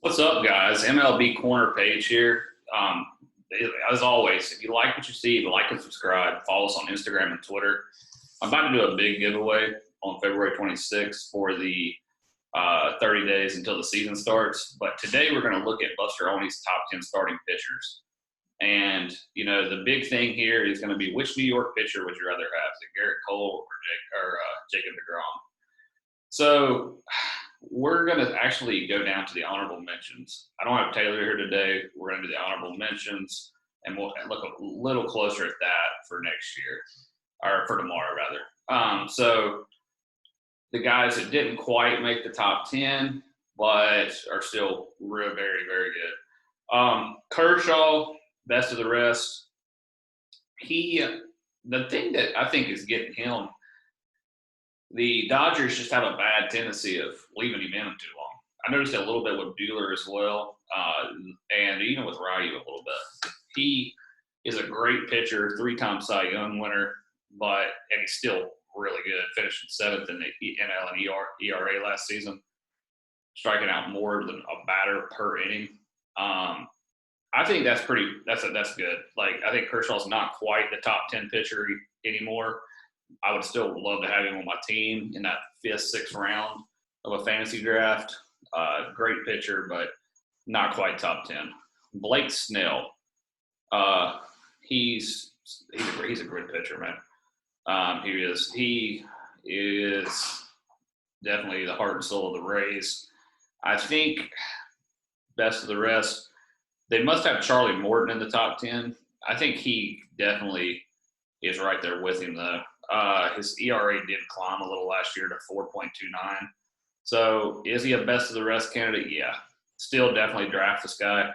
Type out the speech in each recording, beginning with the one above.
What's up, guys? MLB Corner page here. As always, if you like what you see, like and subscribe. Follow us on Instagram and Twitter. I'm about to do a big giveaway on February 26th for the 30 days until the season starts. But today we're going to look at Buster Olney's top 10 starting pitchers. And, the big thing here is going to be which New York pitcher would you rather have? Is it Garrett Cole or Jacob DeGrom? So we're going to actually go down to the honorable mentions. I don't have Taylor here today. We're going to do the honorable mentions, and we'll look a little closer at that for next year, or for tomorrow, rather. So the guys that didn't quite make the top 10, but are still real, very, very good. Kershaw, best of the rest. The thing that I think is getting him, the Dodgers just have a bad tendency of leaving him in too long. I noticed it a little bit with Bueller as well, and even with Ryu a little bit. He is a great pitcher, three-time Cy Young winner, and he's still really good. Finishing seventh in the NL and ERA last season, striking out more than a batter per inning. I think that's good. Like, I think Kershaw's not quite the top 10 pitcher anymore. I would still love to have him on my team in that fifth, sixth round of a fantasy draft. Great pitcher, but not quite top 10. Blake Snell, he's a great pitcher, man. He is definitely the heart and soul of the Rays. I think best of the rest, they must have Charlie Morton in the top 10. I think he definitely is right there with him, though. His ERA did climb a little last year to 4.29. So is he a best of the rest candidate? Yeah. Still definitely draft this guy.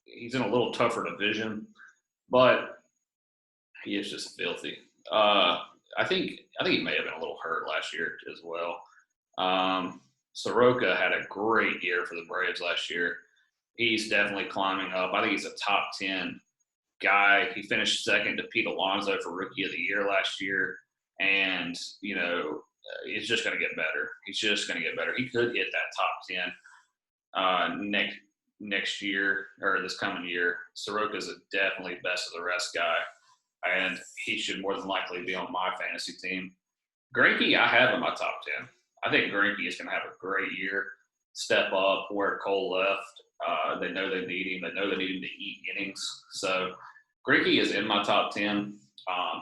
He's in a little tougher division, but he is just filthy. I think he may have been a little hurt last year as well. Soroka had a great year for the Braves last year. He's definitely climbing up. I think he's a top 10 guy. He finished second to Pete Alonso for Rookie of the Year last year. And, it's just going to get better. He's just going to get better. He could hit that top 10 next year or this coming year. Soroka's a definitely best of the rest guy, and he should more than likely be on my fantasy team. Greinke, I have in my top 10. I think Greinke is going to have a great year, step up where Cole left. They know they need him. They know they need him to eat innings. So Greinke is in my top 10.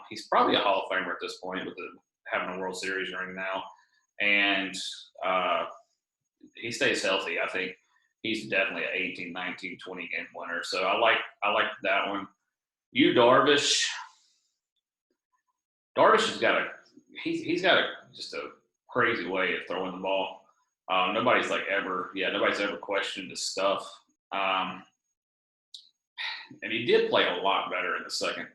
He's probably a Hall of Famer at this point with having a World Series ring now. And he stays healthy. I think he's definitely an 18, 19, 20 game winner. So I like that one. Darvish has got just a crazy way of throwing the ball. Nobody's ever questioned his stuff. And he did play a lot better in the second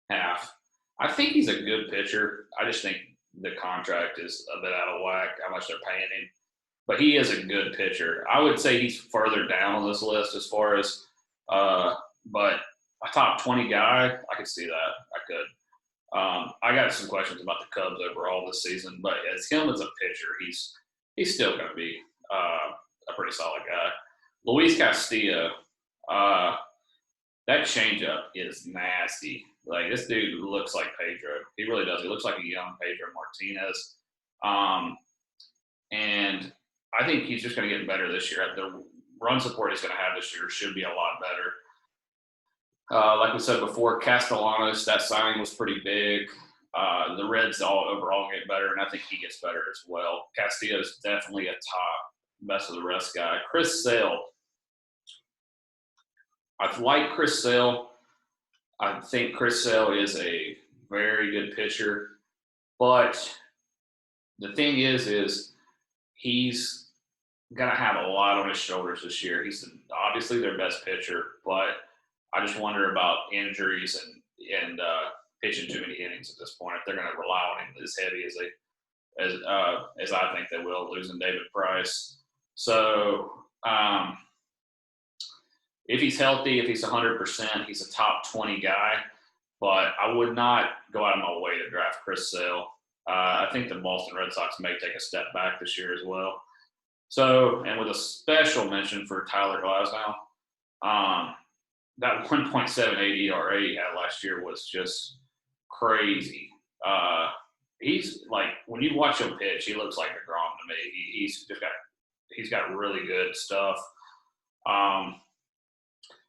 half. I think he's a good pitcher. I just think the contract is a bit out of whack, how much they're paying him. But he is a good pitcher. I would say he's further down on this list as far as but a top 20 guy, I could see that. I could. I got some questions about the Cubs overall this season, but as him as a pitcher, he's still going to be a pretty solid guy. Luis Castillo, that changeup is nasty. Like, this dude looks like Pedro. He really does. He looks like a young Pedro Martinez. And I think he's just going to get better this year. The run support he's going to have this year should be a lot better. Like we said before, Castellanos, that signing was pretty big. The Reds overall get better, and I think he gets better as well. Castillo is definitely a top best of the rest guy. Chris Sale. I like Chris Sale. I think Chris Sale is a very good pitcher. But the thing is he's going to have a lot on his shoulders this year. He's obviously their best pitcher, but I just wonder about injuries and pitching too many innings at this point. If they're going to rely on him as heavy as I think they will, losing David Price. So if he's healthy, if he's 100%, he's a top 20 guy. But I would not go out of my way to draft Chris Sale. I think the Boston Red Sox may take a step back this year as well. So, and with a special mention for Tyler Glasnow, that 1.78 ERA he had last year was just crazy. He's like, when you watch him pitch, he looks like a Grom to me. He's got really good stuff.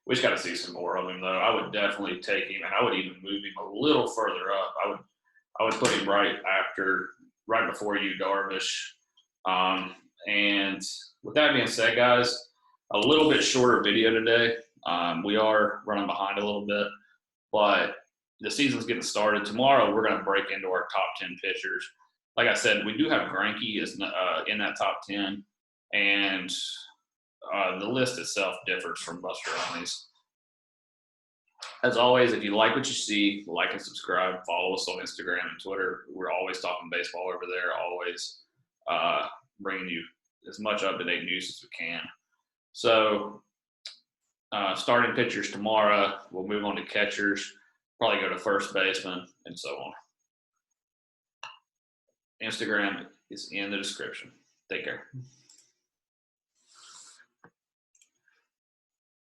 We just got to see some more of him, though. I would definitely take him, and I would even move him a little further up. I would put him right before you, Darvish. And with that being said, guys, a little bit shorter video today. We are running behind a little bit, but the season's getting started. Tomorrow, we're going to break into our top 10 pitchers. Like I said, we do have Greinke in that top 10, and the list itself differs from Buster Olney's. As always, if you like what you see, like and subscribe. Follow us on Instagram and Twitter. We're always talking baseball over there, always bringing you as much up-to-date news as we can. So starting pitchers tomorrow, we'll move on to catchers, probably go to first baseman, and so on. Instagram is in the description. Take care.